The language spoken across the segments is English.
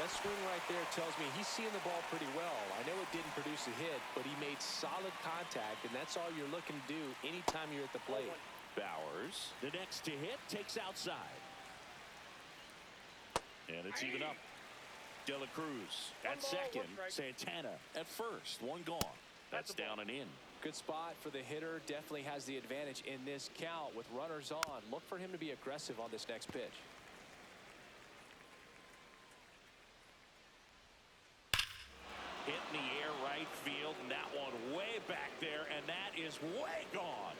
That swing right there tells me he's seeing the ball pretty well. I know it didn't produce a hit, but he made solid contact, and that's all you're looking to do anytime you're at the plate. Bowers, the next to hit, takes outside. And it's even up. De La Cruz at second. Santana at first. One gone. That's down and in. Good spot for the hitter. Definitely has the advantage in this count with runners on. Look for him to be aggressive on this next pitch. Hit in the air right field, and that one way back there, and that is way gone.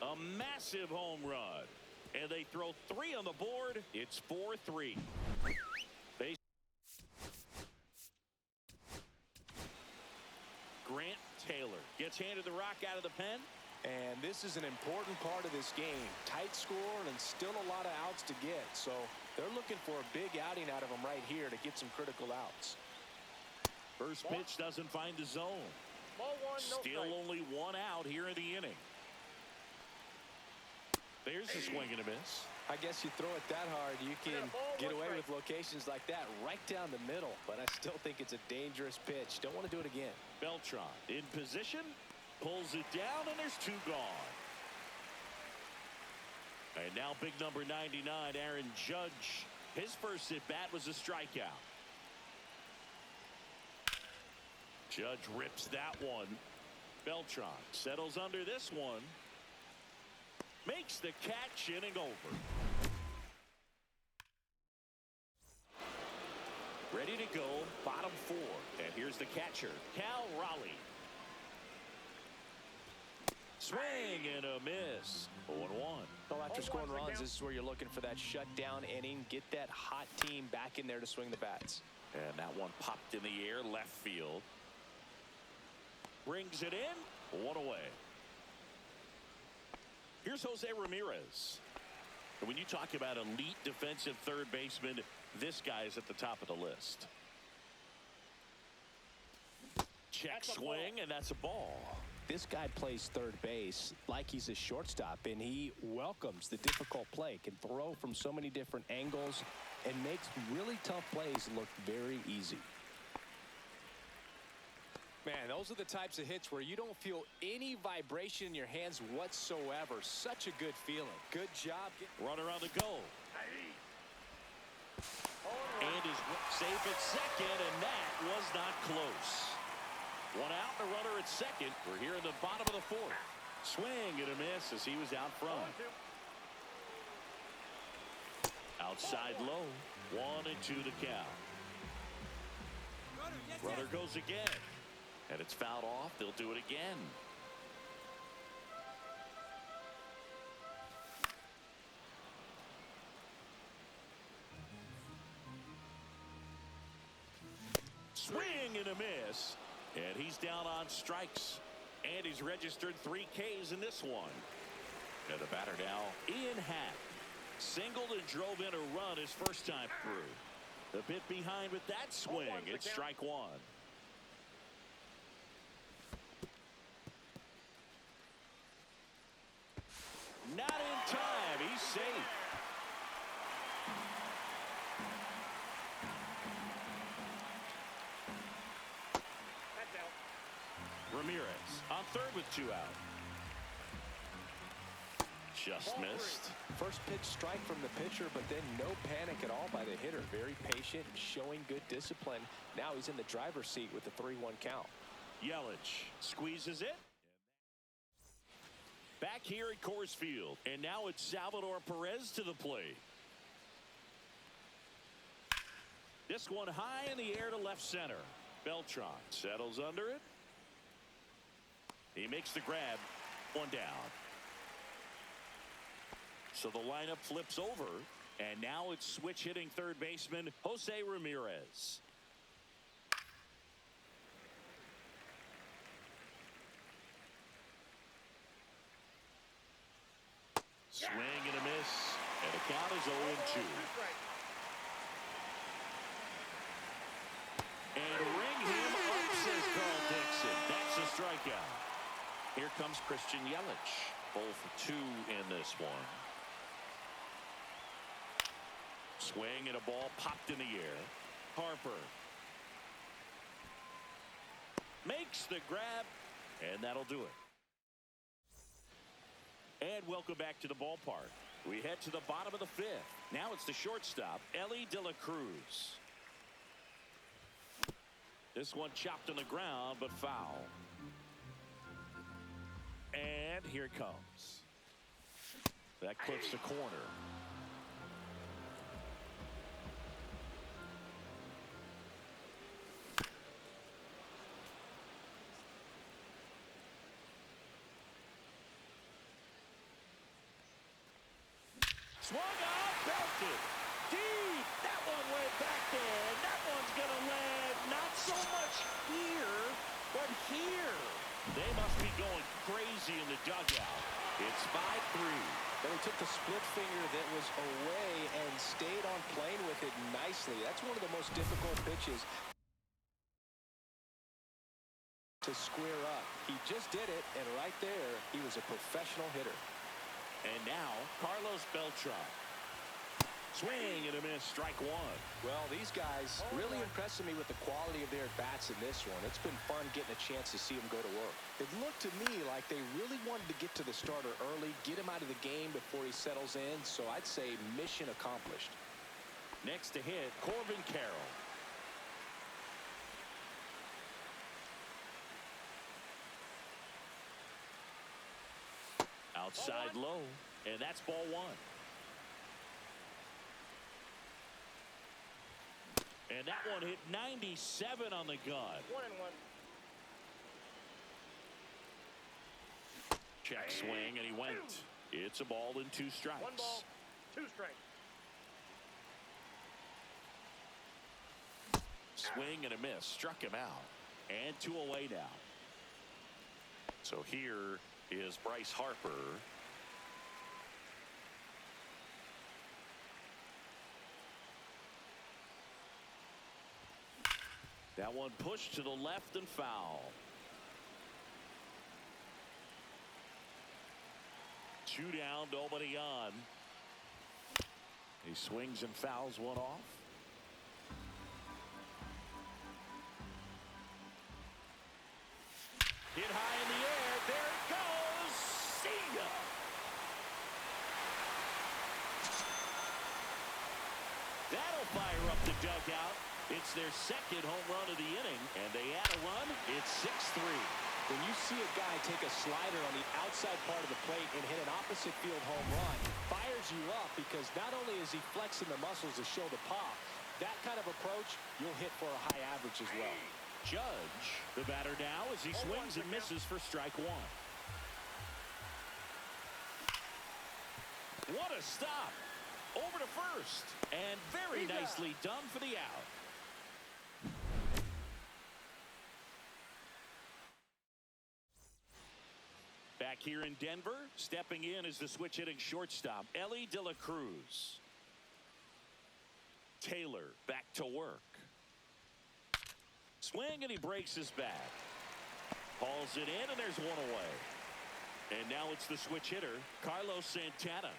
A massive home run. And they throw 3 on the board. It's 4-3. Grant Taylor gets handed the rock out of the pen. And this is an important part of this game. Tight score and still a lot of outs to get. So they're looking for a big outing out of them right here to get some critical outs. First pitch doesn't find the zone. Still only 1 out here in the inning. There's a swing and a miss. I guess you throw it that hard, you can get away with locations like that right down the middle. But I still think it's a dangerous pitch. Don't want to do it again. Beltran in position. Pulls it down, and there's 2 gone. And now big number 99, Aaron Judge. His first at-bat was a strikeout. Judge rips that one. Beltran settles under this one. Makes the catch, inning over. Ready to go, bottom 4. And here's the catcher, Cal Raleigh. Swing and a miss. 0-1. Well, after scoring runs, this is where you're looking for that shutdown inning. Get that hot team back in there to swing the bats. And that one popped in the air, left field. Brings it in. 1 away. Here's Jose Ramirez. And when you talk about elite defensive third baseman, this guy is at the top of the list. Check swing, and that's a ball. This guy plays third base like he's a shortstop, and he welcomes the difficult play. Can throw from so many different angles and makes really tough plays look very easy. Man, those are the types of hits where you don't feel any vibration in your hands whatsoever. Such a good feeling. Good job. Runner on the go. And is safe at second, and that was not close. 1 out and a runner at second. We're here in the bottom of the 4th. Swing and a miss as he was out front. Outside low. 1-2 to count. Runner goes again. And it's fouled off. They'll do it again. Swing and a miss. And he's down on strikes. And he's registered 3 Ks in this one. And the batter now, Ian Happ. Singled and drove in a run his first time through. A bit behind with that swing. It's strike 1. Not in time. He's safe. Ramirez on third with 2 out. Just missed. First pitch strike from the pitcher, but then no panic at all by the hitter. Very patient, showing good discipline. Now he's in the driver's seat with the 3-1 count. Yelich squeezes it. Back here at Coors Field, and now it's Salvador Perez to the plate. This one high in the air to left center. Beltran settles under it. He makes the grab. 1 down. So the lineup flips over, and now it's switch hitting third baseman Jose Ramirez. Swing and a miss, and the count is 0-2. And ring him up, says Carl Dixon. That's a strikeout. Here comes Christian Yelich. 0 for 2 in this one. Swing and a ball popped in the air. Harper makes the grab, and that'll do it. And welcome back to the ballpark. We head to the bottom of the fifth. Now it's the shortstop, Elly De La Cruz. This one chopped on the ground, but foul. And here it comes. That clips the corner. Swung out, belted. Deep. That one went back there. And that one's going to land not so much here, but here. They must be going crazy in the dugout. It's 5-3. But he took the split finger that was away and stayed on plane with it nicely. That's one of the most difficult pitches to square up. He just did it, and right there, he was a professional hitter. And now, Carlos Beltran. Swing and a miss, strike one. Well, these guys really impressing me with the quality of their bats in this one. It's been fun getting a chance to see them go to work. It looked to me like they really wanted to get to the starter early, get him out of the game before he settles in, so I'd say mission accomplished. Next to hit, Corbin Carroll. Outside low, and that's ball one. And that one hit 97 on the gun. 1-1. Check swing, and he went. It's a ball and 2 strikes. 1 ball, 2 strikes. Swing and a miss, struck him out. And 2 away now. So here is Bryce Harper. That one pushed to the left and foul. 2 down, nobody on. He swings and fouls one off. Hit high in the air. There it goes. See ya. That'll fire up the dugout. It's their second home run of the inning, and they add a run. It's 6-3. When you see a guy take a slider on the outside part of the plate and hit an opposite field home run, it fires you up because not only is he flexing the muscles to show the pop, that kind of approach, you'll hit for a high average as well. Judge, the batter now, as he swings and misses for strike one. What a stop. Over to first. And very nicely done for the out. Back here in Denver, stepping in is the switch hitting shortstop, Elly De La Cruz. Taylor back to work. Swing, and he breaks his bat. Hauls it in, and there's one away. And now it's the switch hitter, Carlos Santana.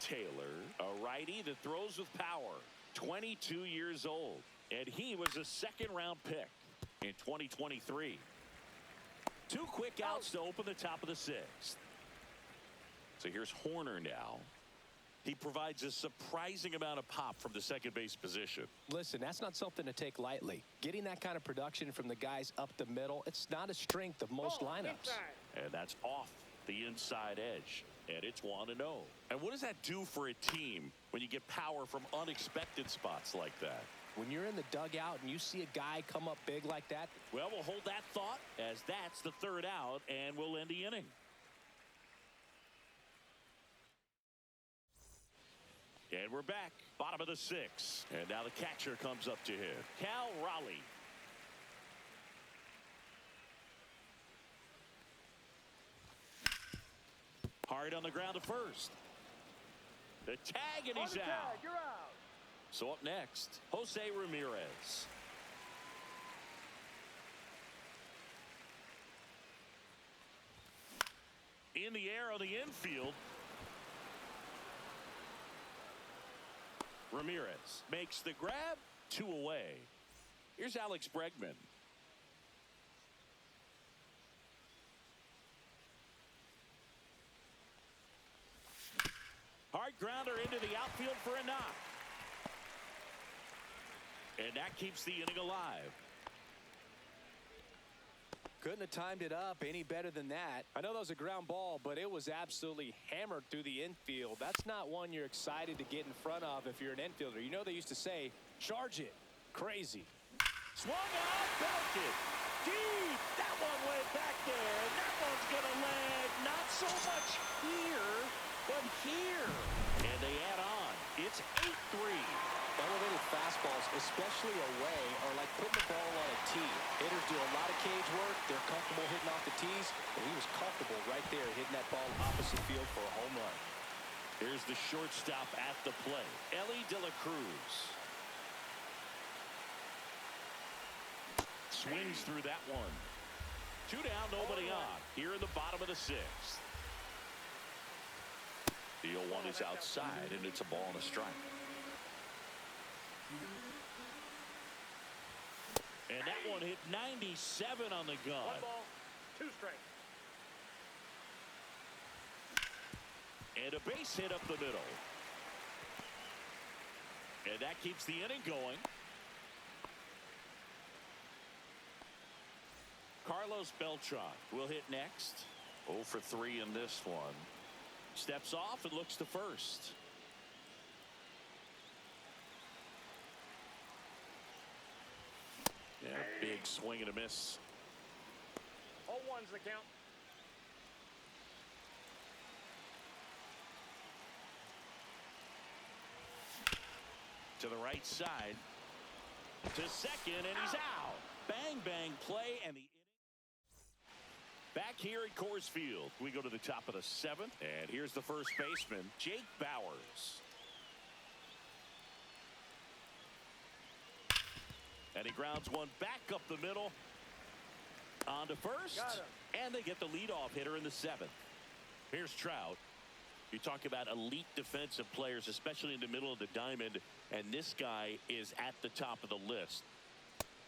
Taylor, a righty that throws with power, 22 years old. And he was a second-round pick in 2023. 2 quick outs to open the top of the 6th. So here's Horner now. He provides a surprising amount of pop from the second base position. Listen, that's not something to take lightly. Getting that kind of production from the guys up the middle, it's not a strength of most lineups. And that's off the inside edge. And it's 1-0. And what does that do for a team when you get power from unexpected spots like that? When you're in the dugout and you see a guy come up big like that. Well, we'll hold that thought as that's the 3rd out, and we'll end the inning. And we're back, bottom of the 6th. And now the catcher comes up to hit, Cal Raleigh. Hard on the ground to first. The tag, and he's out. You're out. So up next, Jose Ramirez. In the air on the infield. Ramirez makes the grab, 2 away. Here's Alex Bregman. Hard grounder into the outfield for a knock. And that keeps the inning alive. Couldn't have timed it up any better than that. I know that was a ground ball, but it was absolutely hammered through the infield. That's not one you're excited to get in front of if you're an infielder. You know they used to say, charge it. Crazy. Swung out, belted. Deep. That one went back there. And that one's going to land not so much here, but here. And they add on. It's 8-3. Elevated fastballs, especially away, are like putting the ball on a tee. Hitters do a lot of cage work. They're comfortable hitting off the tees, and he was comfortable right there hitting that ball opposite field for a home run. Here's the shortstop at the plate, Ellie De La Cruz. Swings through that one. 2 down, nobody on. Here in the bottom of the 6th. The 0-1 is outside, and it's a ball and a strike. And that one hit 97 on the gun. 1 ball, 2 strikes. And a base hit up the middle. And that keeps the inning going. Carlos Beltran will hit next. 0 for 3 in this one. Steps off and looks to first. Yeah, big swing and a miss. 0-1's the count. To the right side. To second, and he's out. Bang, bang play, and the inning. Back here at Coors Field, we go to the top of the 7th, and here's the first baseman, Jake Bauers. And he grounds one back up the middle. On to first. And they get the leadoff hitter in the 7th. Here's Trout. You talk about elite defensive players, especially in the middle of the diamond. And this guy is at the top of the list.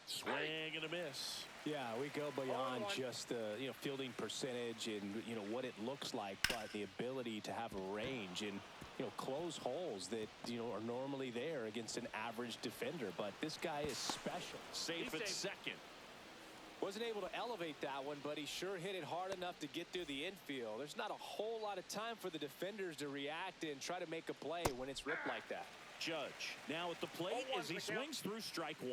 Swing and a miss. Yeah, we go beyond just the fielding percentage and what it looks like, but the ability to have a range and close holes that are normally there against an average defender. But this guy is special. Safe at second. Wasn't able to elevate that one, but he sure hit it hard enough to get through the infield. There's not a whole lot of time for the defenders to react and try to make a play when it's ripped like that. Judge now at the plate as he swings through strike 1.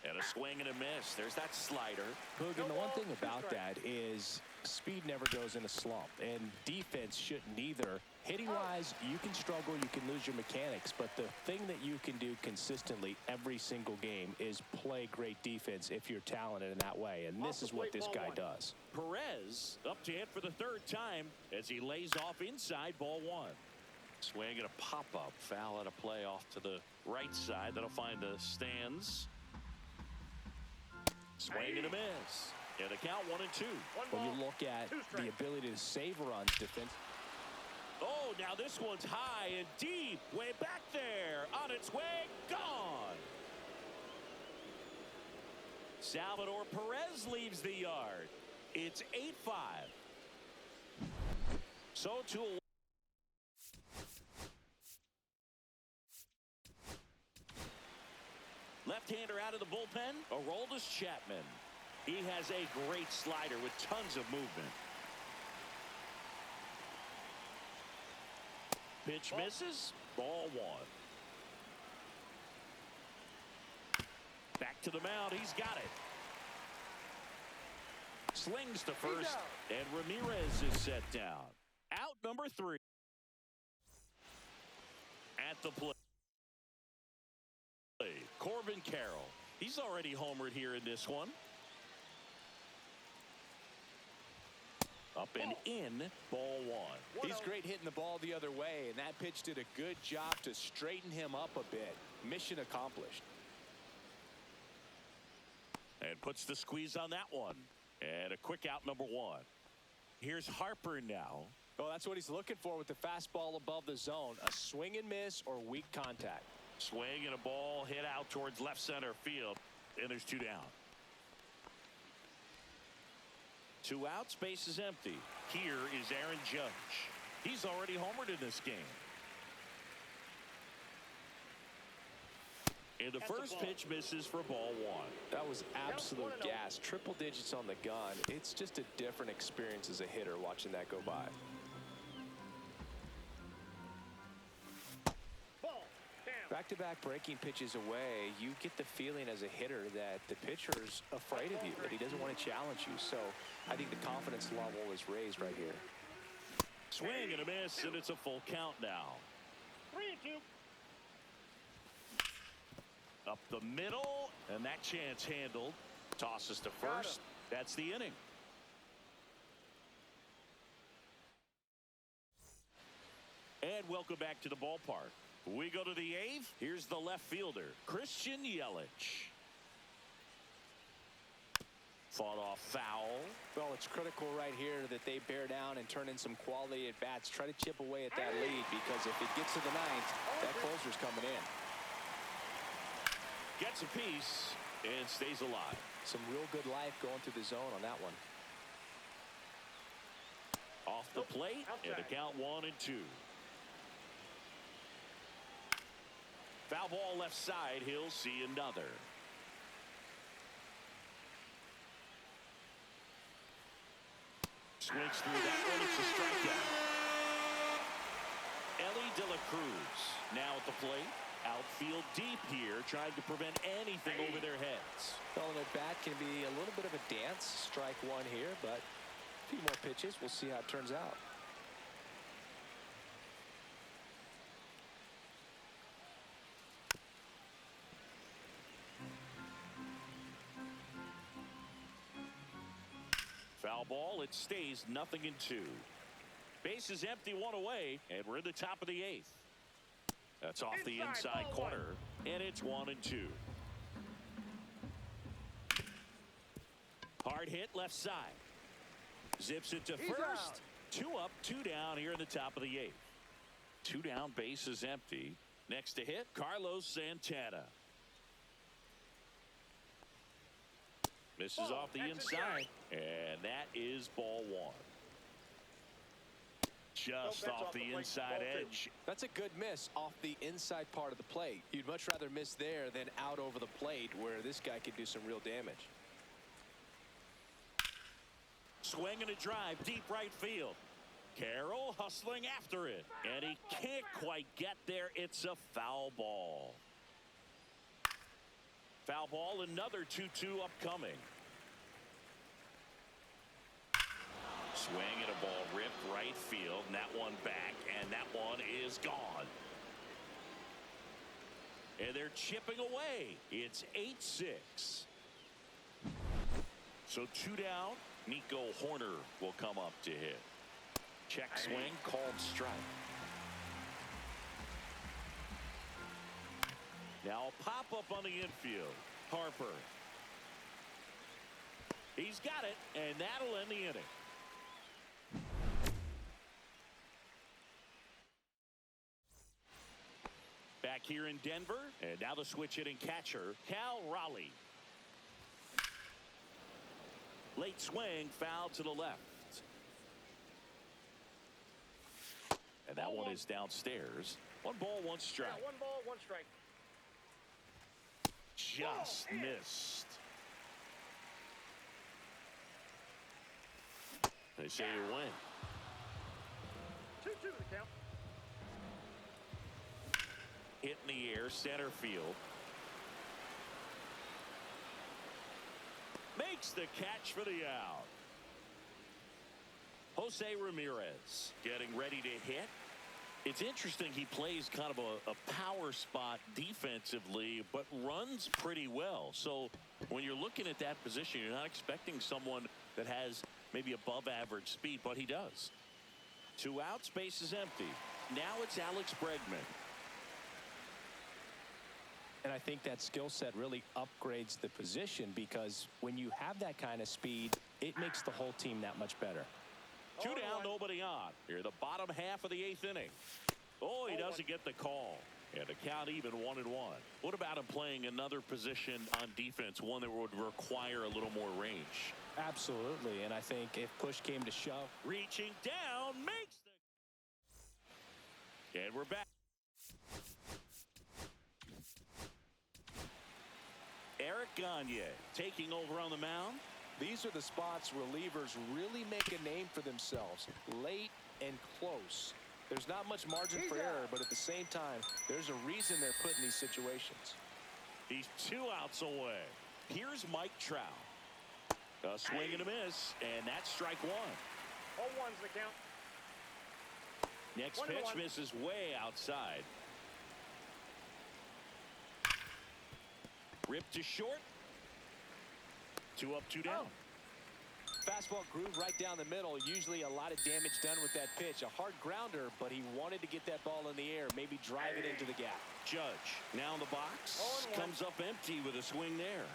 And a swing and a miss. There's that slider. Hogan, the one thing about that is speed never goes in a slump, and defense shouldn't either. Hitting-wise, you can struggle, you can lose your mechanics, but the thing that you can do consistently every single game is play great defense if you're talented in that way, and this is what this guy does. Perez up to hit for the 3rd time as he lays off inside ball 1. Swing and a pop-up. Foul at a play off to the right side. That'll find the stands. Swing and a miss. And a count 1-2. When you look at the ability to save runs defense. Oh, now this one's high and deep. Way back there. On its way. Gone. Salvador Perez leaves the yard. It's 8-5. So to a left-hander out of the bullpen, Aroldis Chapman. He has a great slider with tons of movement. Pitch misses. Ball 1. Back to the mound. He's got it. Slings to first, and Ramirez is set down. Out number 3. At the plate, Corbin Carroll. He's already homered here in this one. Up and in, ball 1. He's great hitting the ball the other way, and that pitch did a good job to straighten him up a bit. Mission accomplished. And puts the squeeze on that one. And a quick out number 1. Here's Harper now. Well, that's what he's looking for with the fastball above the zone. A swing and miss or weak contact. Swing and a ball hit out towards left center field. And there's 2 down. 2 outs, base is empty. Here is Aaron Judge. He's already homered in this game. And the first pitch misses for ball 1. That was absolute gas. Triple digits on the gun. It's just a different experience as a hitter watching that go by. Back-to-back breaking pitches away, you get the feeling as a hitter that the pitcher's afraid of you, that he doesn't want to challenge you. So I think the confidence level is raised right here. Swing and a miss, and it's a full count now. 3-2. Up the middle, and that chance handled. Tosses to first. That's the inning. And welcome back to the ballpark. We go to the 8th. Here's the left fielder, Christian Yelich. Fought off foul. Well, it's critical right here that they bear down and turn in some quality at bats. Try to chip away at that lead, because if it gets to the 9th, that closer's coming in. Gets a piece and stays alive. Some real good life going through the zone on that one. Off the plate, and the count 1-2. Foul ball left side. He'll see another. Swings through that one. It's a strikeout. Ellie De La Cruz now at the plate. Outfield deep here, trying to prevent anything over their heads. Well, and at bat can be a little bit of a dance. Strike 1 here, but a few more pitches. We'll see how it turns out. Foul ball. It stays 0-2. Base is empty, 1 away, and we're in the top of the 8th. That's off the inside corner, and it's 1-2. Hard hit left side. Zips it to first. 2 up, 2 down here in the top of the 8th. 2 down, base is empty. Next to hit, Carlos Santana. Misses off the inside, and that is ball 1. Just off the inside edge. That's a good miss off the inside part of the plate. You'd much rather miss there than out over the plate, where this guy could do some real damage. Swing and a drive, deep right field. Carroll hustling after it, and he can't quite get there. It's a foul ball. Foul ball, another 2-2 upcoming. Swing and a ball ripped right field, and that one back, and that one is gone. And they're chipping away. It's 8-6. So 2 down. Nico Horner will come up to hit. Check swing, called strike. Now a pop-up on the infield. Harper. He's got it, and that'll end the inning. Back here in Denver, and now the switch hitting catcher, Cal Raleigh. Late swing, foul to the left. And that one is downstairs. 1 ball, 1 strike. Yeah, 1 ball, 1 strike. Just missed. They say you win. 2-2 the count. Hit in the air, center field. Makes the catch for the out. Jose Ramirez getting ready to hit. It's interesting, he plays kind of a power spot defensively, but runs pretty well. So when you're looking at that position, you're not expecting someone that has maybe above average speed, but he does. 2 outs, base is empty. Now it's Alex Bregman. And I think that skill set really upgrades the position, because when you have that kind of speed, it makes the whole team that much better. Two 0-1. down, nobody on. Here, the bottom half of the 8th inning. Oh, he 0-1. doesn't get the call. And the count even 1-1. What about him playing another position on defense, one that would require a little more range? Absolutely, and I think if push came to shove. Reaching down, makes the... And we're back. Eric Gagne taking over on the mound. These are the spots relievers really make a name for themselves. Late and close. There's not much margin for error, but at the same time, there's a reason they're put in these situations. He's 2 outs away. Here's Mike Trout. A swing and a miss, and that's strike 1. 0-1's the count. Next 1-1. pitch misses way outside. Ripped to short. 2 up, 2 down. Fastball groove right down the middle. Usually a lot of damage done with that pitch. A hard grounder, but he wanted to get that ball in the air, maybe drive it into the gap. Judge now in the box. 0-1. Comes up empty with a swing there.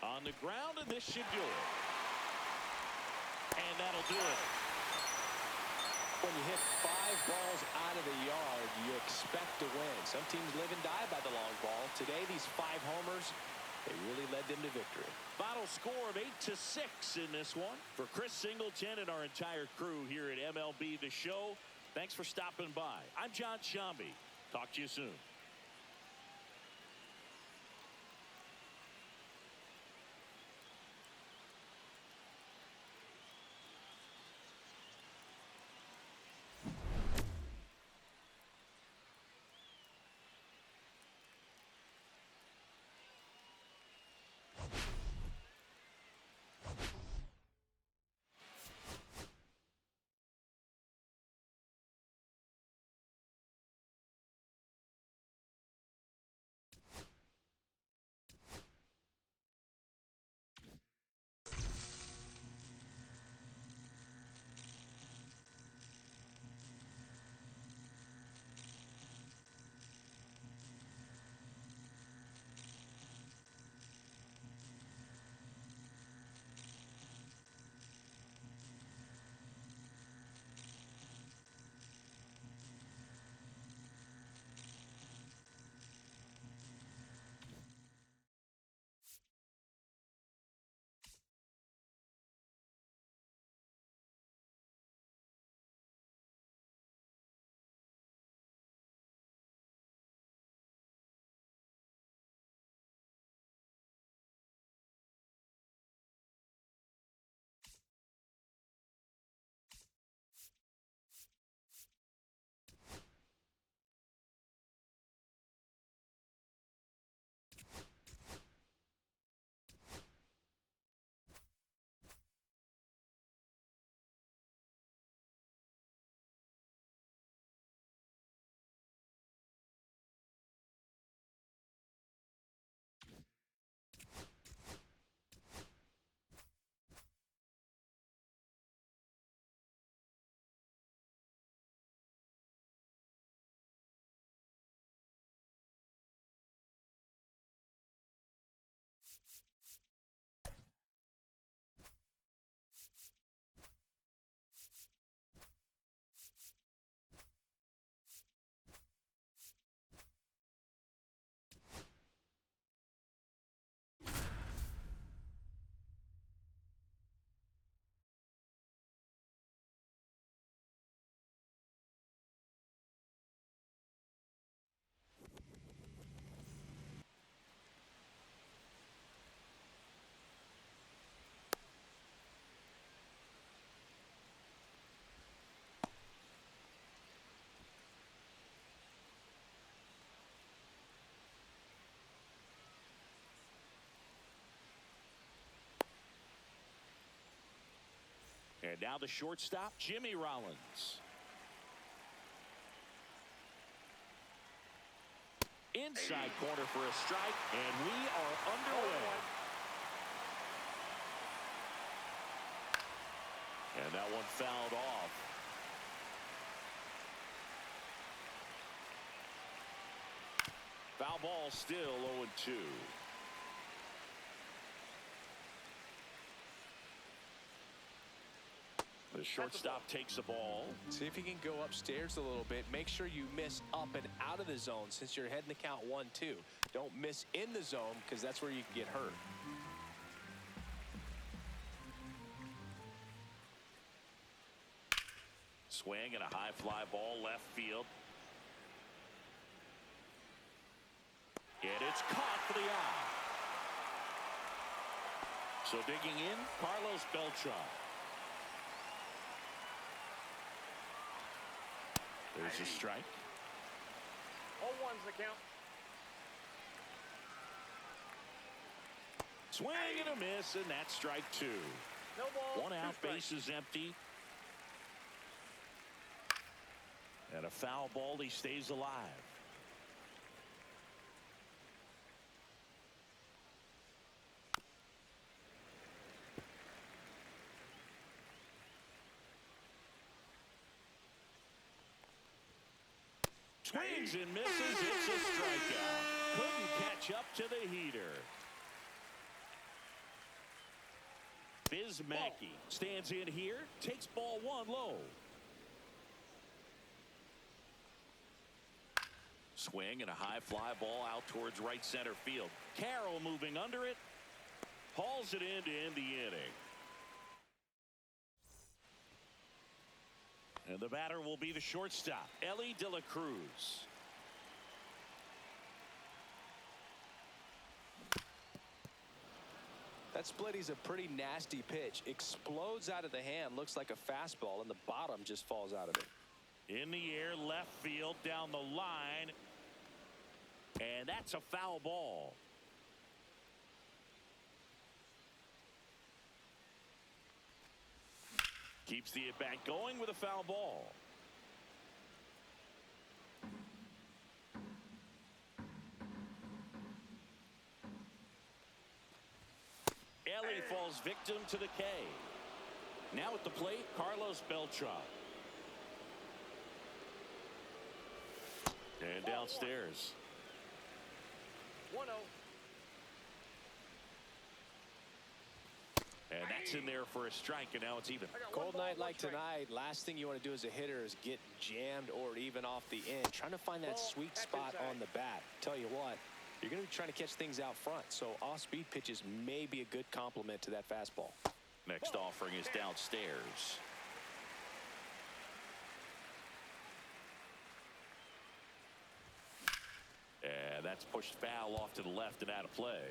On the ground, and this should do it. And that'll do it. When you hit 5 balls out of the yard, you expect to win. Some teams live and die by the long ball. Today, these 5 homers, they really led them to victory. Final score of 8-6 in this one. For Chris Singleton and our entire crew here at MLB The Show, thanks for stopping by. I'm John Shambi. Talk to you soon. And now the shortstop, Jimmy Rollins. Inside corner for a strike, and we are underway. And that one fouled off. Foul ball still 0-2. The shortstop takes the ball. See if you can go upstairs a little bit. Make sure you miss up and out of the zone since you're heading the count 1-2. Don't miss in the zone because that's where you can get hurt. Swing and a high fly ball left field. And it's caught for the out. So digging in, Carlos Beltran. There's a strike. 0-1's the count. Swing and a miss, and that's strike 2. No ball. One out, base is empty. And a foul ball, he stays alive. Swings and misses. It's a strikeout. Couldn't catch up to the heater. Bismacky stands in here, takes ball 1 low. Swing and a high fly ball out towards right center field. Carroll moving under it. Hauls it in to end the inning. And the batter will be the shortstop, Ellie De La Cruz. That splitty's a pretty nasty pitch. Explodes out of the hand. Looks like a fastball, and the bottom just falls out of it. In the air, left field, down the line. And that's a foul ball. Keeps the at-bat going with a foul ball. Ellie falls victim to the K. Now at the plate, Carlos Beltran. And downstairs. 1-0. And that's in there for a strike, and now it's even. Cold night like tonight, last thing you want to do as a hitter is get jammed or even off the end. Trying to find that sweet spot on the bat. Tell you what, you're going to be trying to catch things out front, so off-speed pitches may be a good complement to that fastball. Next offering is downstairs. And that's pushed foul off to the left and out of play.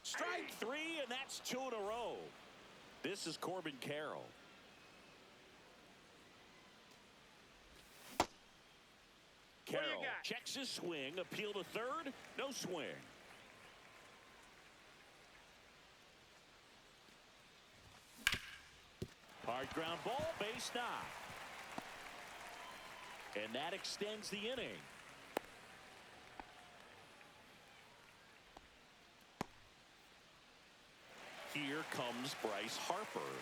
Strike 3, and that's 2 in a row. This is Corbin Carroll. Carroll checks his swing, appeal to third, no swing. Hard ground ball, base knock. And that extends the inning. Here comes Bryce Harper.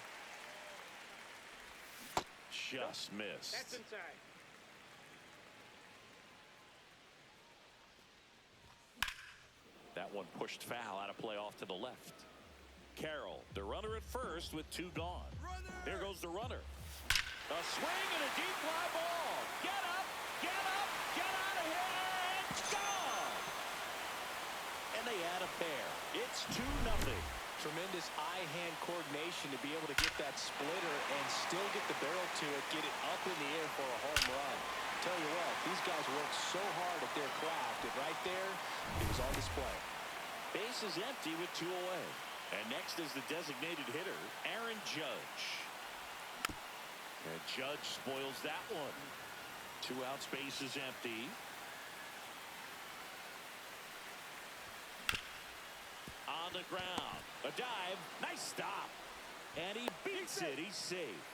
Just missed. That's inside. That one pushed foul out of play off to the left. Carroll, the runner at first with 2 gone. There goes the runner. A swing and a deep fly ball. Get up, get up, get out of here, and it's gone. And they add a pair. It's 2-0. Tremendous eye-hand coordination to be able to get that splitter and still get the barrel to it, get it up in the air for a home run. Tell you what, these guys work so hard at their craft, and right there, it was on display. Base is empty with 2 away. And next is the designated hitter, Aaron Judge. And Judge spoils that one. 2 outs, base is empty. On the ground, a dive, nice stop. And he beats it, he's safe.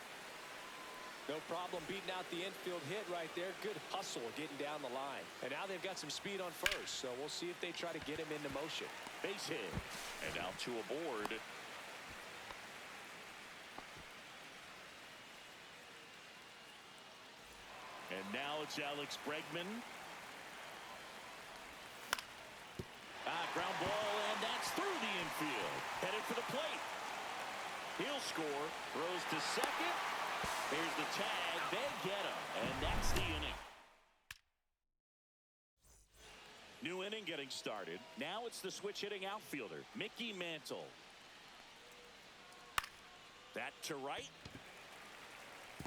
No problem beating out the infield hit right there. Good hustle getting down the line. And now they've got some speed on first, so we'll see if they try to get him into motion. Base hit. And now 2 aboard. And now it's Alex Bregman. Ground ball, and that's through the plate. He'll score. Throws to second. Here's the tag. They get him. And that's the inning. New inning getting started. Now it's the switch hitting outfielder, Mickey Mantle. That to right.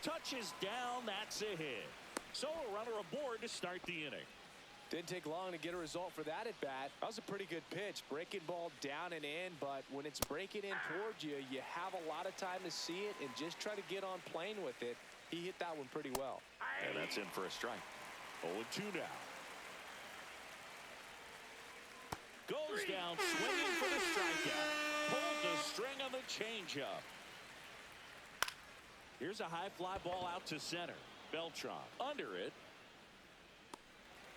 Touches down. That's a hit. So a runner aboard to start the inning. Didn't take long to get a result for that at bat. That was a pretty good pitch. Breaking ball down and in, but when it's breaking in towards you, you have a lot of time to see it and just try to get on plane with it. He hit that one pretty well. And that's in for a strike. 0-2 now. Goes down swinging for the strikeout. Pulled the string on the changeup. Here's a high fly ball out to center. Beltran under it.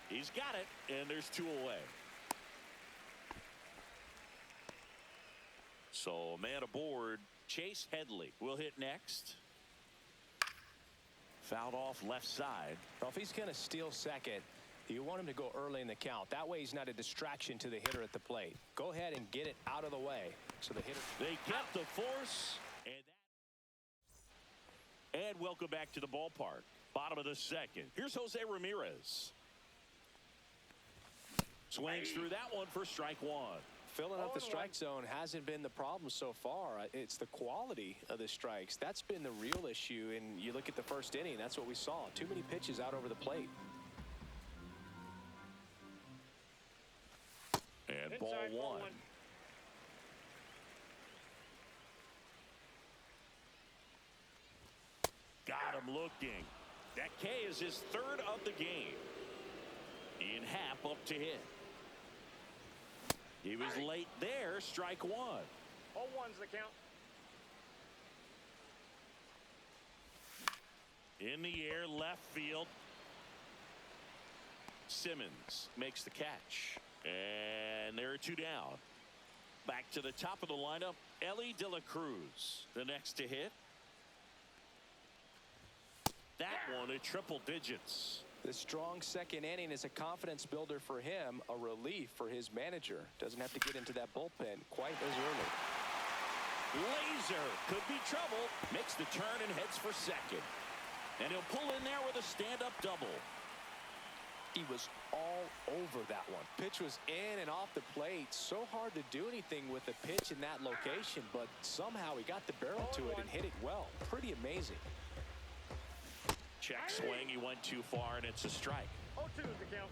He's got it, and there's 2 away. So man aboard. Chase Headley will hit next. Fouled off left side. Well, if he's going to steal second, you want him to go early in the count. That way he's not a distraction to the hitter at the plate. Go ahead and get it out of the way. So the hitter. They kept the force. And welcome back to the ballpark. Bottom of the second. Here's Jose Ramirez. Swings through that one for strike one. Filling up the strike zone hasn't been the problem so far. It's the quality of the strikes. That's been the real issue. And you look at the first inning, that's what we saw. Too many pitches out over the plate. And ball one. Got him looking. That K is his 3rd of the game. Ian Happ up to hit. He was late there. Strike one. 0-1's the count. In the air, left field. Simmons makes the catch. And there are 2 down. Back to the top of the lineup, Ellie De La Cruz, the next to hit. That one at triple digits. The strong second inning is a confidence builder for him, a relief for his manager. Doesn't have to get into that bullpen quite as early. Laser could be trouble. Makes the turn and heads for second. And he'll pull in there with a stand-up double. He was all over that one. Pitch was in and off the plate. So hard to do anything with a pitch in that location, but somehow he got the barrel to it and hit it well. Pretty amazing. Check swing. He went too far, and it's a strike. 0-2 is the count.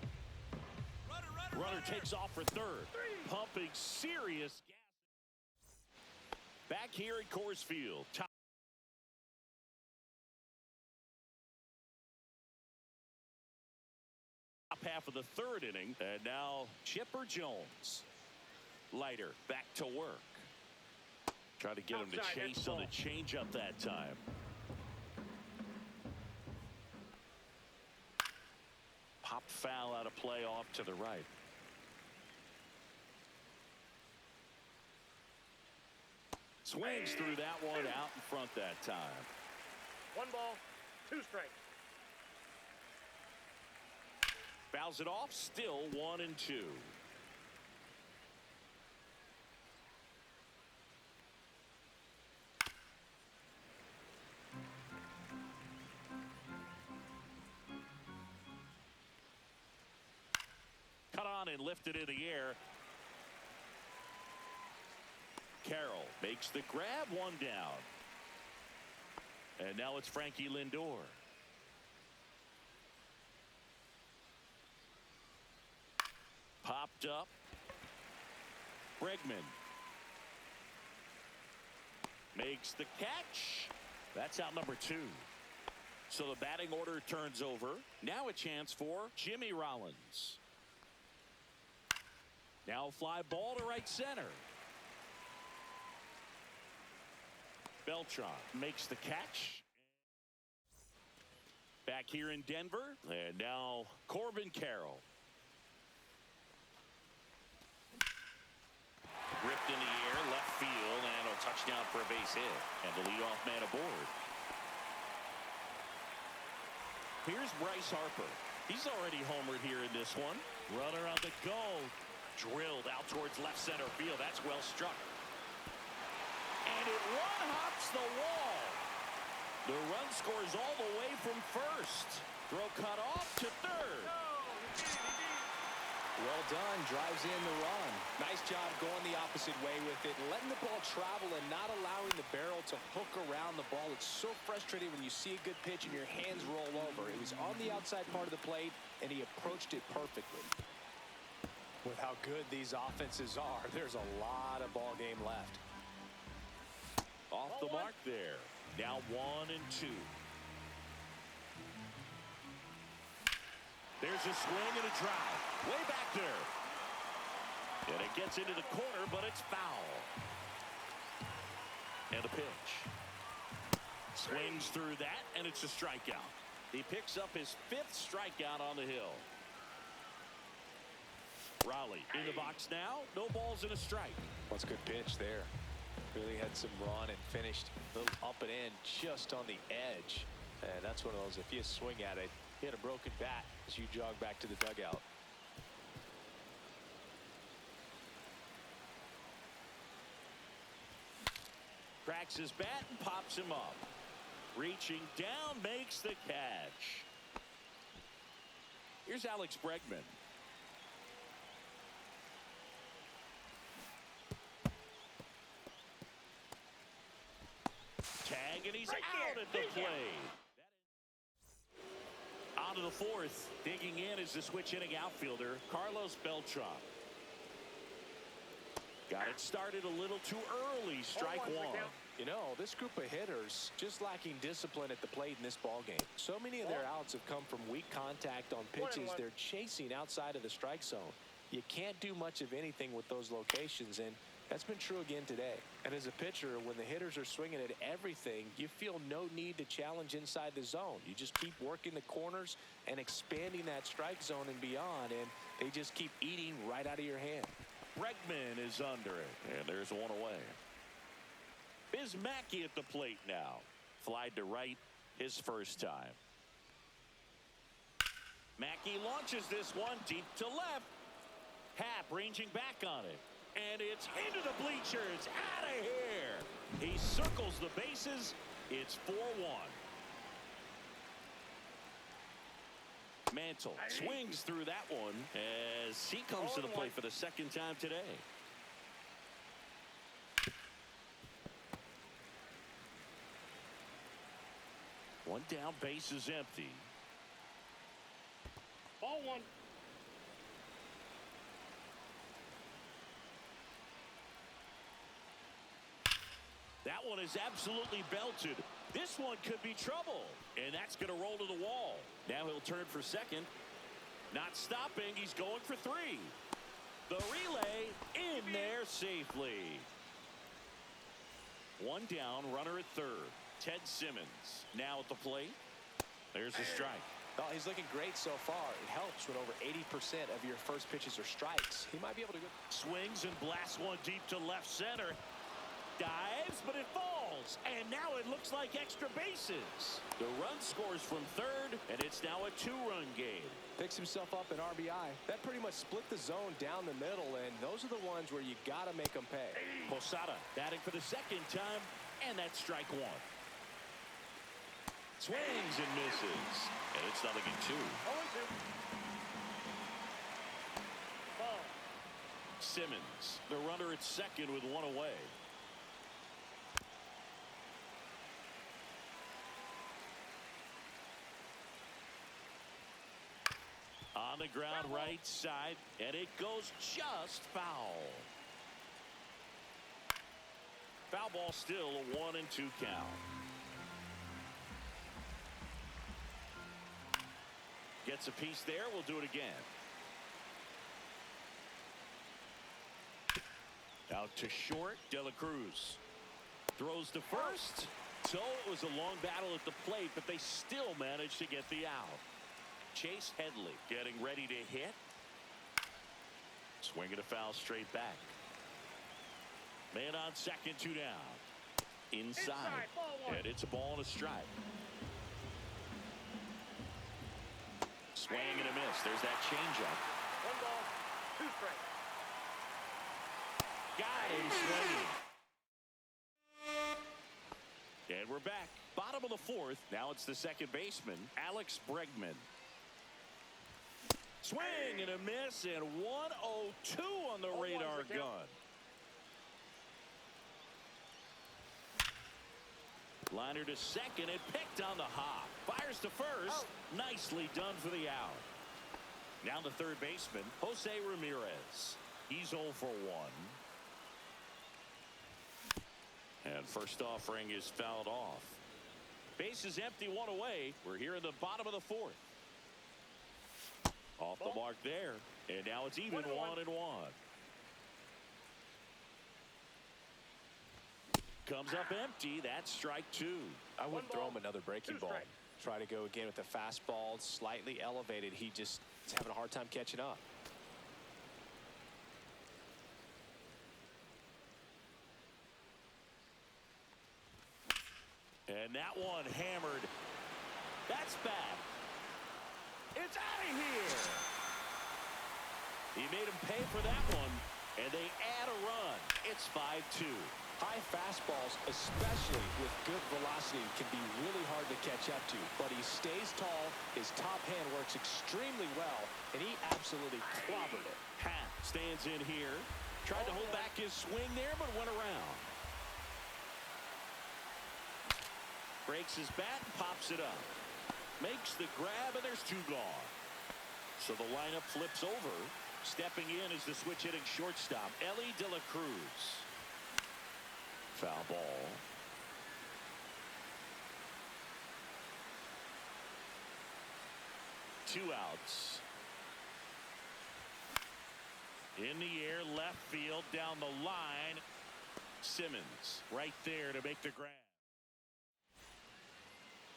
Runner takes off for third. Pumping serious gas. Back here at Coors Field. Top half of the 3rd inning. And now Chipper Jones. Leiter back to work. Try to get him to chase on the changeup that time. Popped foul out of play off to the right. Swings through that one out in front that time. 1 ball, 2 strikes. Fouls it off, still 1-2. Cut on and lifted in the air. Carroll makes the grab, 1 down. And now it's Frankie Lindor. Popped up. Bregman makes the catch. That's out number 2. So the batting order turns over. Now a chance for Jimmy Rollins. Now fly ball to right center. Beltran makes the catch. Back here in Denver. And now Corbin Carroll. Ripped in the air, left field, and a touchdown for a base hit. And the leadoff man aboard. Here's Bryce Harper. He's already homered here in this one. Runner on the go. Drilled out towards left center field. That's well struck. And it one-hops the wall. The run scores all the way from first. Throw cut off to third. Well done, drives in the run. Nice job going the opposite way with it, letting the ball travel and not allowing the barrel to hook around the ball. It's so frustrating when you see a good pitch and your hands roll over. It was on the outside part of the plate, and he approached it perfectly. With how good these offenses are, there's a lot of ball game left. Off the mark there. Now 1-2. There's a swing and a drive. Way back there. And it gets into the corner, but it's foul. And a pitch. Swings through that, and it's a strikeout. He picks up his 5th strikeout on the hill. Raleigh in the box now. No balls and a strike. What's a good pitch there. Really had some run and finished a little up and in just on the edge. And that's one of those, if you swing at it, hit a broken bat as you jog back to the dugout. Cracks his bat and pops him up. Reaching down, makes the catch. Here's Alex Bregman. Tag, and he's out at the plate. On to the 4th. Digging in is the switch hitting outfielder, Carlos Beltran. Got it started a little too early. Strike 1. You know, this group of hitters just lacking discipline at the plate in this ball game. So many of their outs have come from weak contact on pitches they're chasing outside of the strike zone. You can't do much of anything with those locations, and that's been true again today. And as a pitcher, when the hitters are swinging at everything, you feel no need to challenge inside the zone. You just keep working the corners and expanding that strike zone and beyond, and they just keep eating right out of your hand. Bregman is under it, and there's one away. Biz Mackey at the plate now. Flied to right his first time. Mackey launches this one deep to left. Happ ranging back on it. And it's into the bleachers. Out of here. He circles the bases. It's 4-1. Mantle swings through that one as he comes to the plate for the 2nd time today. One down, base is empty. Ball 1. That one is absolutely belted. This one could be trouble, and that's going to roll to the wall. Now he'll turn for second. Not stopping. He's going for 3. The relay in there safely. One down, runner at third. Ted Simmons now at the plate. There's a strike. Well, he's looking great so far. It helps when over 80% of your first pitches are strikes. He might be able to go. Swings and blasts one deep to left center. Dives, but it falls. And now it looks like extra bases. The run scores from third, and it's now a 2-run game. Picks himself up an RBI. That pretty much split the zone down the middle, and those are the ones where you got to make them pay. Posada batting for the 2nd time, and that's strike 1. Swings and misses. And it's 0-2. 0-2. Ball. Simmons, the runner at second with one away. On the ground, right side, and it goes just foul. Foul ball, still a 1-2 count. Gets a piece there. We'll do it again. Out to short. De La Cruz throws to first. So it was a long battle at the plate, but they still managed to get the out. Chase Headley getting ready to hit. Swinging a foul straight back. Man on second, 2 down. Inside. And it's a ball and a strike. Swing and a miss. There's that changeup. 1 ball, 2 strikes. Got him swinging. And we're back. Bottom of the fourth. Now it's the second baseman, Alex Bregman. Swing and a miss, and 102 on the radar gun. Liner to second and picked on the hop. Fires to first. Nicely done for the out. Now the third baseman, Jose Ramirez. He's 0 for 1. And first offering is fouled off. Base is empty, one away. We're here in the bottom of the fourth. Off the mark there. And now it's even 1-1. Comes up empty. That's strike 2. I wouldn't throw him another breaking ball. Try to go again with the fastball, slightly elevated. He just is having a hard time catching up. And that one hammered. That's bad. It's out of here. He made him pay for that one, and they add a run. It's 5-2. High fastballs, especially with good velocity, can be really hard to catch up to. But he stays tall. His top hand works extremely well, and he absolutely clobbered it. Hat stands in here. Tried to hold back his swing there, but went around. Breaks his bat and pops it up. Makes the grab, and there's 2 gone. So the lineup flips over. Stepping in is the switch hitting shortstop, Ellie De La Cruz. Foul ball. Two outs. In the air, left field, down the line. Simmons right there to make the grab.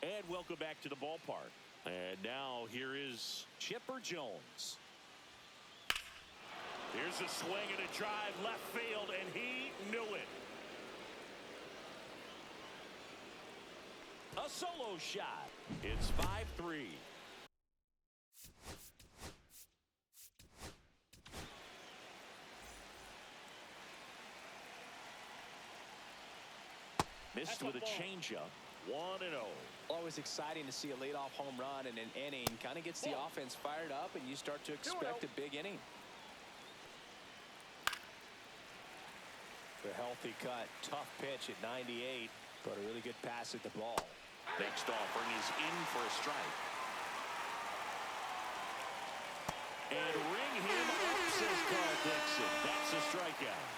And welcome back to the ballpark. And now here is Chipper Jones. Here's a swing and a drive left field, and he knew it. A solo shot. It's 5-3. Missed with a changeup. 1-0. Always exciting to see a leadoff home run in an inning. Kind of gets the offense fired up, and you start to expect a big inning. The healthy cut. Tough pitch at 98, but a really good pass at the ball. Next offering is in for a strike. And ring him up, says Carl Dixon. That's a strikeout.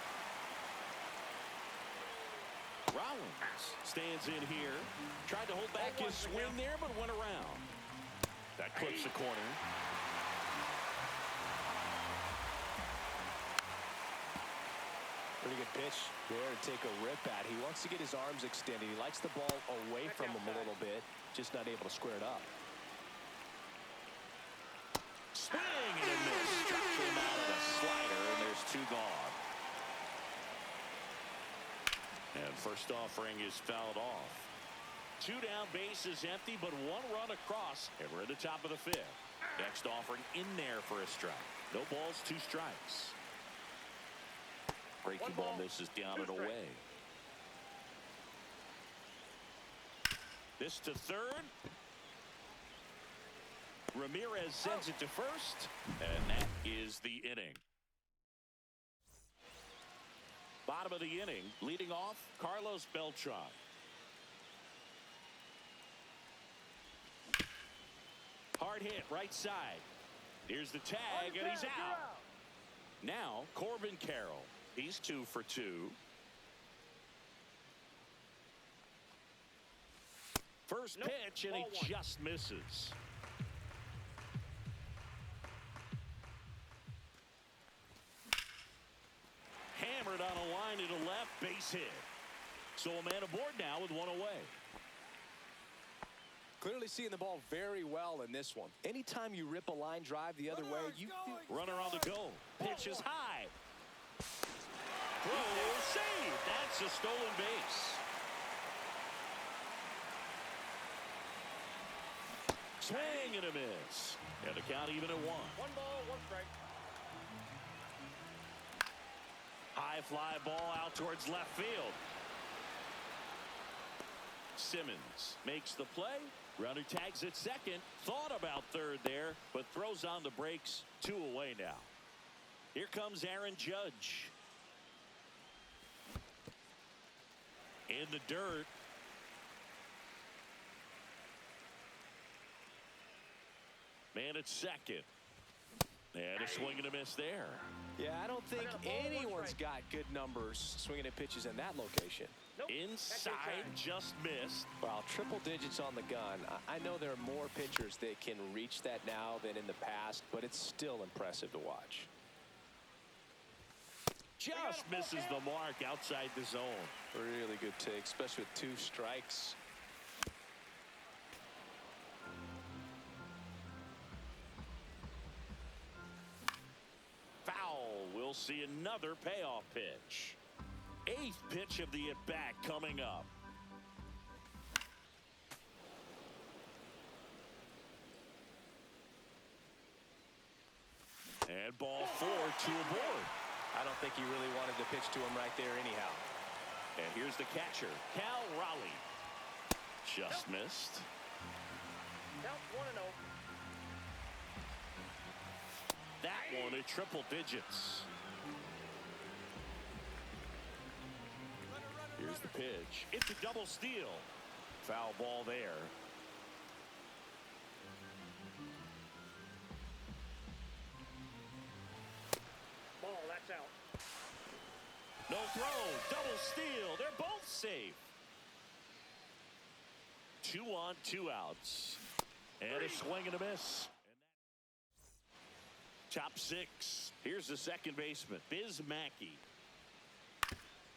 Rollins stands in here. Tried to hold back his swing there, but went around. That clips the corner. Pretty good pitch there to take a rip at. He wants to get his arms extended. He likes the ball away from him a little bit, just not able to square it up. Swing and a miss. Struck him out of the slider, and there's 2 gone. And first offering is fouled off. 2 down, bases empty, but 1 run across, and we're in the top of the 5th. Next offering in there for a strike. No balls, 2 strikes. Breaking ball misses down and away. This to third. Ramirez sends it to first, and that is the inning. Bottom of the inning, leading off, Carlos Beltran. Hard hit, right side. Here's the tag, and he's out. Now, Corbin Carroll. He's 2 for 2. First pitch, and he just misses. Hammered on a line to the left, base hit. So a man aboard now with 1 away. Clearly seeing the ball very well in this one. Anytime you rip a line drive the other way, you runner on the go. Pitch is high. Throw, save. That's a stolen base. Swing and a miss. And the count even at 1. 1 ball, 1 strike. High fly ball out towards left field. Simmons makes the play. Runner tags at second. Thought about third there, but throws on the brakes. 2 away now. Here comes Aaron Judge. In the dirt. Man at second. And a swing and a miss there. Yeah, I don't think anyone's got good numbers swinging at pitches in that location. Nope. Inside, just missed. Wow, triple digits on the gun. I know there are more pitchers that can reach that now than in the past, but it's still impressive to watch. Just misses the mark outside the zone. Really good take, especially with 2 strikes. Foul. We'll see another payoff pitch. 8th pitch of the at-bat coming up. And ball 4, 2 aboard. I don't think he really wanted to pitch to him right there anyhow. And here's the catcher, Cal Raleigh. Just missed. Count 1-0. That one at triple digits. Here's the pitch. It's a double steal. Foul ball there. Ball, that's out. No throw. Double steal. They're both safe. 2 on, 2 outs. And a swing and a miss. Top 6. Here's the second baseman, Biz Mackey.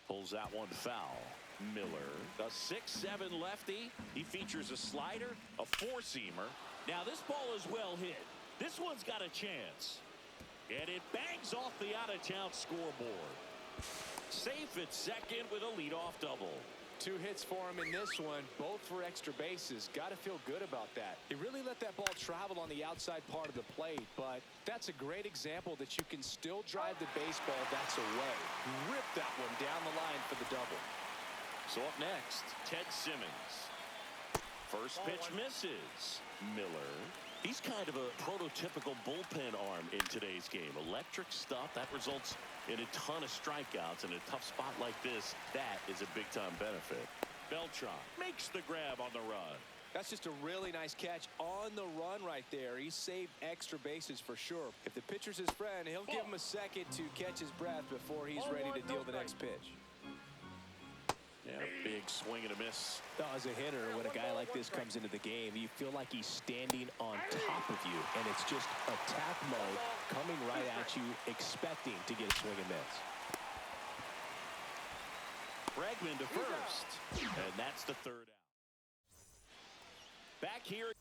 Pulls that one foul. Miller, a 6'7" lefty. He features a slider, a 4-seamer. Now this ball is well hit. This one's got a chance. And it bangs off the out-of-town scoreboard. Safe at second with a leadoff double. 2 hits for him in this one, both for extra bases. Got to feel good about that. He really let that ball travel on the outside part of the plate, but that's a great example that you can still drive the baseball that's away. Rip that one down the line for the double. So up next, Ted Simmons. First pitch misses. Miller. He's kind of a prototypical bullpen arm in today's game. Electric stuff that results in a ton of strikeouts. In a tough spot like this, that is a big-time benefit. Beltran makes the grab on the run. That's just a really nice catch on the run right there. He saved extra bases for sure. If the pitcher's his friend, he'll give him a second to catch his breath before he's ready to deal the next pitch. Yeah, big swing and a miss. As a hitter, when a guy like this comes into the game, you feel like he's standing on top of you, and it's just attack mode coming right at you, expecting to get a swing and miss. Bregman to first, and that's the 3rd out. Back here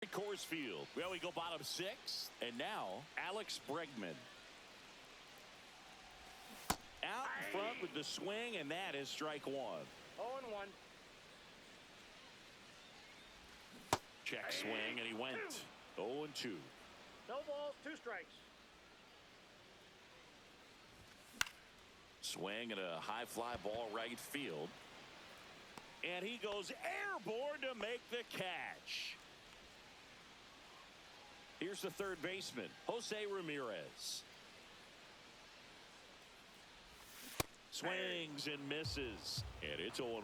at Coors Field, well, we go bottom 6, and now Alex Bregman. Out in front with the swing, and that is strike 1. 0-1. Check swing, and he went 0-2. No balls, 2 strikes. Swing and a high fly ball right field. And he goes airborne to make the catch. Here's the 3rd baseman, Jose Ramirez. Swings and misses. And it's 0-1.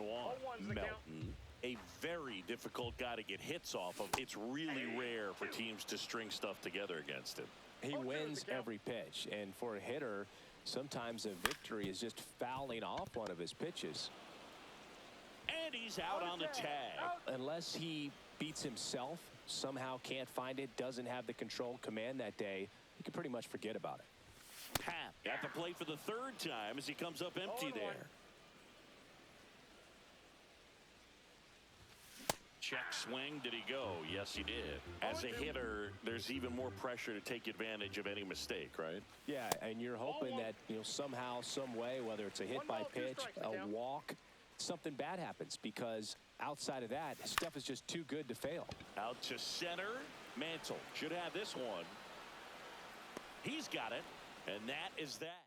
Melton, a very difficult guy to get hits off of. It's really rare for teams to string stuff together against him. He wins every pitch, and for a hitter, sometimes a victory is just fouling off one of his pitches. And he's out on the tag. Unless he beats himself, somehow can't find it, doesn't have the control command that day, you can pretty much forget about it. Pat at the plate for the 3rd time as he comes up empty there. Check swing. Did he go? Yes, he did. As a hitter, there's even more pressure to take advantage of any mistake, right? Yeah, and you're hoping that, somehow, some way, whether it's a hit by pitch, a walk, something bad happens, because outside of that, stuff is just too good to fail. Out to center. Mantle should have this one. He's got it, and that is that.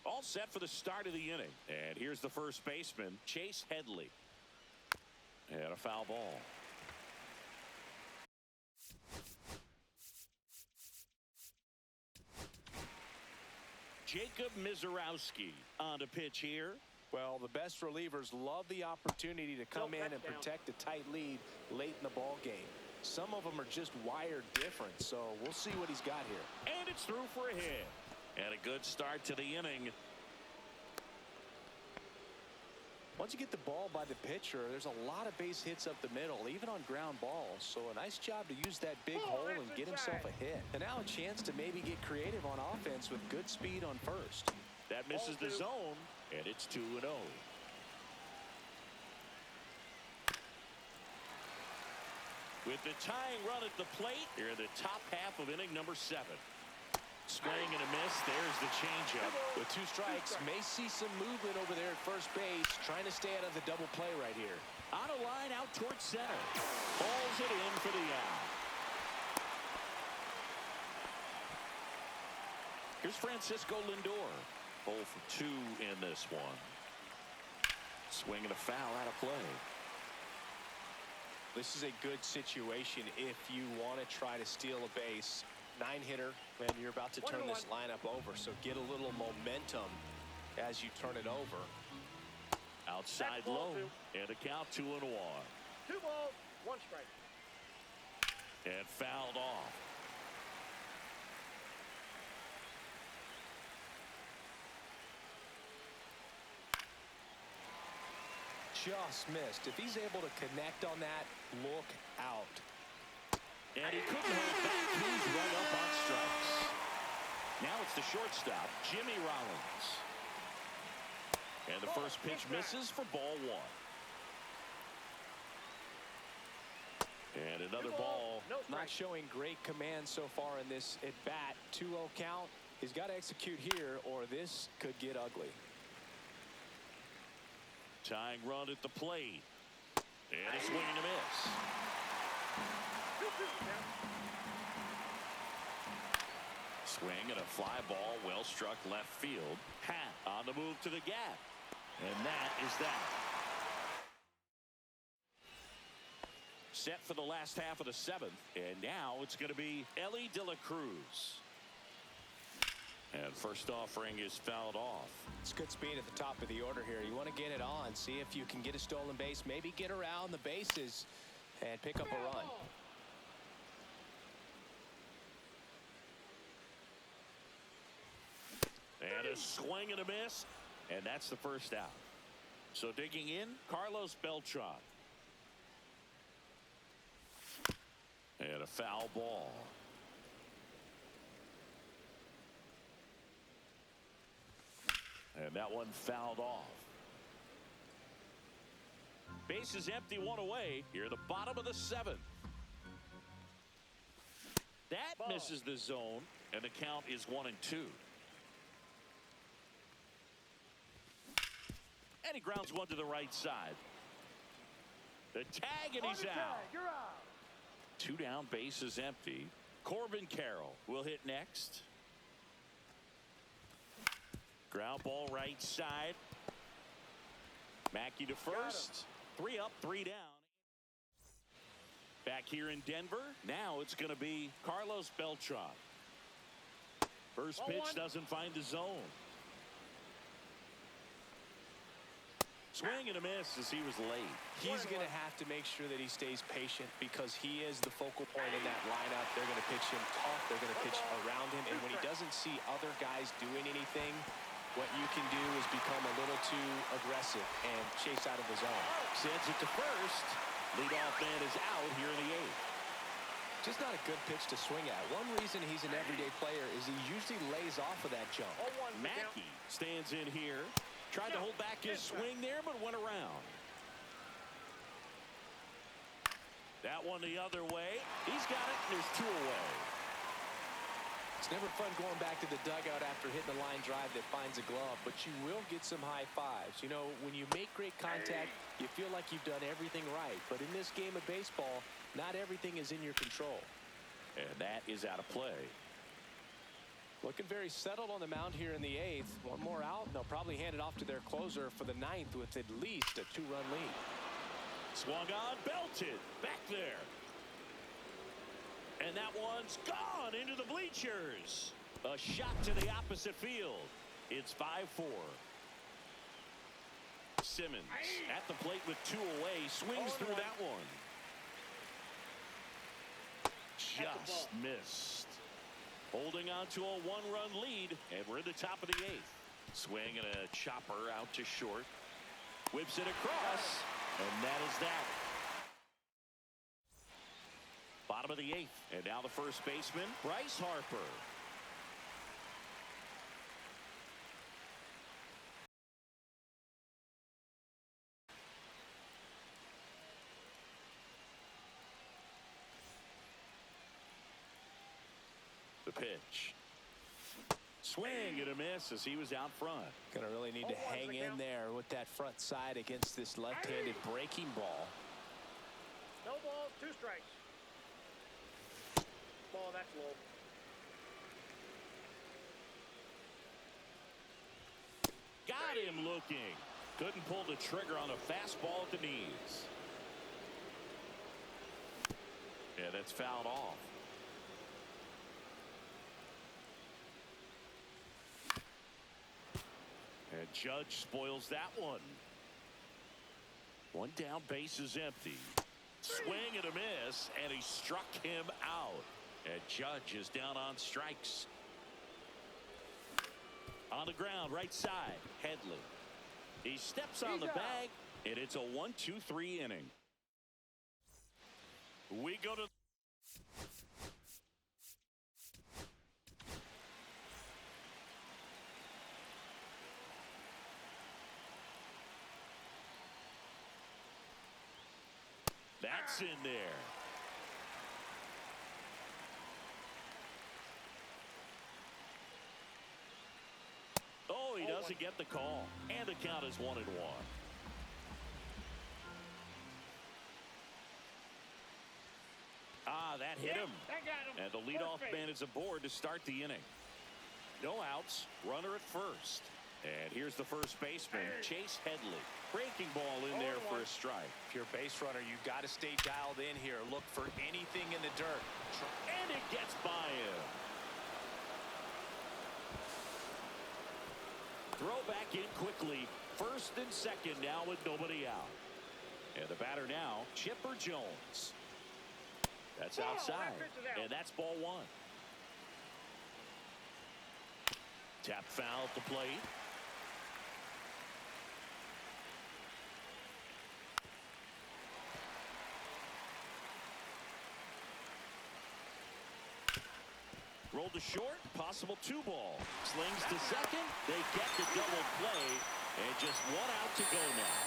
All set for the start of the inning. And here's the first baseman, Chase Headley. And a foul ball. Jacob Mizorowski on the pitch here. Well, the best relievers love the opportunity to come in and protect a tight lead late in the ball game. Some of them are just wired different, so we'll see what he's got here. And it's through for a hit. And a good start to the inning. Once you get the ball by the pitcher, there's a lot of base hits up the middle, even on ground balls. So a nice job to use that big hole and get himself a hit. And now a chance to maybe get creative on offense with good speed on first. That misses the zone, and it's 2-0. With the tying run at the plate, here in the top half of inning number 7. Swing and a miss. There's the changeup. With 2 strikes, may see some movement over there at first base, trying to stay out of the double play right here. On a line out towards center. Hauls it in for the out. Here's Francisco Lindor. 0 for 2 in this one. Swing and a foul out of play. This is a good situation if you want to try to steal a base. 9-hitter, and you're about to turn this lineup over, so get a little momentum as you turn it over. Outside low, and a count 2-1. 2 balls, 1 strike. And fouled off. Just missed. If he's able to connect on that, look out. And he couldn't hold back. He's run up on strikes. Now it's the shortstop, Jimmy Rollins. And the first pitch misses for ball 1. And another ball. Not showing great command so far in this at-bat. 2-0 count. He's got to execute here, or this could get ugly. Tying run at the plate. And a swing and a miss. Swing and a fly ball, well struck left field. Hat on the move to the gap. And that is that. Set for the last half of the 7th. And now it's going to be Elly De La Cruz. And first offering is fouled off. It's good speed at the top of the order here. You want to get it on, see if you can get a stolen base, maybe get around the bases and pick up a run. And a swing and a miss, and that's the first out. So digging in, Carlos Beltran. And a foul ball. And that one fouled off. Base is empty, 1 away. Here, the bottom of the 7th. That misses the zone, and the count is 1-2. And he grounds one to the right side. The tag, and he's out. You're out. 2 down, base is empty. Corbin Carroll will hit next. Ground ball right side. Mackey to first. 3 up, 3 down. Back here in Denver. Now it's going to be Carlos Beltran. First pitch doesn't find the zone. Swing and a miss as he was late. He's going to have to make sure that he stays patient because he is the focal point in that lineup. They're going to pitch him tough. They're going to pitch around him. And when he doesn't see other guys doing anything, what you can do is become a little too aggressive and chase out of the zone. Sends it to first. Leadoff man is out here in the 8th. Just not a good pitch to swing at. One reason he's an everyday player is he usually lays off of that jump. Mackey stands in here. Tried to hold back his swing there, but went around. That one the other way. He's got it, and there's 2 away. It's never fun going back to the dugout after hitting a line drive that finds a glove, but you will get some high fives. You know, when you make great contact, you feel like you've done everything right. But in this game of baseball, not everything is in your control. And that is out of play. Looking very settled on the mound here in the 8th. One more out, and they'll probably hand it off to their closer for the 9th with at least a 2-run lead. Swung on, belted, back there. And that one's gone into the bleachers. A shot to the opposite field. It's 5-4. Simmons at the plate with 2 away, swings through that one. Just missed. Holding on to a 1-run lead, and we're in the top of the 8th. Swing and a chopper out to short. Whips it across, and that is that. Bottom of the 8th, and now the first baseman, Bryce Harper. The pitch. Swing and a miss as he was out front. Gonna really need to hang in there with that front side against this left-handed breaking ball. No balls, 2 strikes. Ball, that's low. Got him looking. Couldn't pull the trigger on a fastball at the knees. Yeah, that's fouled off. And Judge spoils that one. One down, base is empty. Swing and a miss, and he struck him out. And Judge is down on strikes. On the ground, right side, Headley. He steps on the bag, and it's a 1-2-3 inning. We go to... That's in there. Oh, he doesn't get the call. And the count is 1-1. Ah, that hit him. And the leadoff man is aboard to start the inning. No outs. Runner at first. And here's the first baseman, Chase Headley. Breaking ball in there for a strike. If you're a base runner, you've got to stay dialed in here. Look for anything in the dirt. And it gets by him. Throw back in quickly. First and second now with nobody out. And the batter now, Chipper Jones. That's outside. And that's ball 1. Tap foul at the plate. Rolled to short, possible 2-ball. Slings to second. They get the double play, and just 1 out to go now.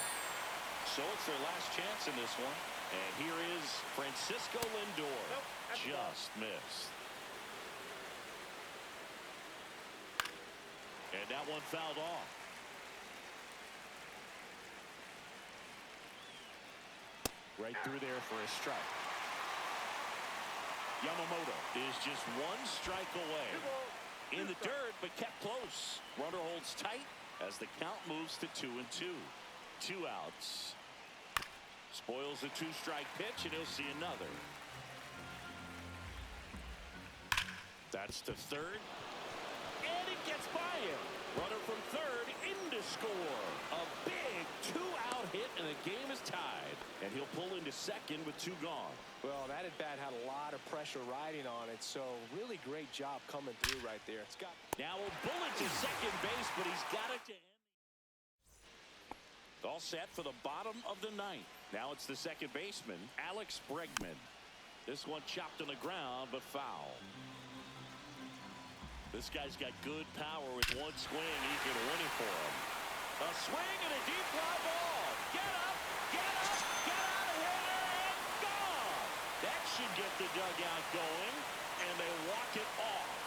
So it's their last chance in this one. And here is Francisco Lindor. Just missed. And that one fouled off. Right through there for a strike. Yamamoto is just 1 strike away. In the dirt, but kept close. Runner holds tight as the count moves to 2-2. 2 outs. Spoils the 2-strike pitch, and he'll see another. That's to third. And it gets by him. Runner from third in to score. A big 2-out hit, and the game is tied. And he'll pull into second with 2 gone. Well, that at-bat had a lot of pressure riding on it, so really great job coming through right there. It's got... Now a bullet to second base, but he's got it to end. All set for the bottom of the 9th. Now it's the second baseman, Alex Bregman. This one chopped on the ground, but foul. This guy's got good power. With 1 swing, he can win it for him. A swing and a deep fly ball. Get up, get out of here, and gone. That should get the dugout going, and they walk it off.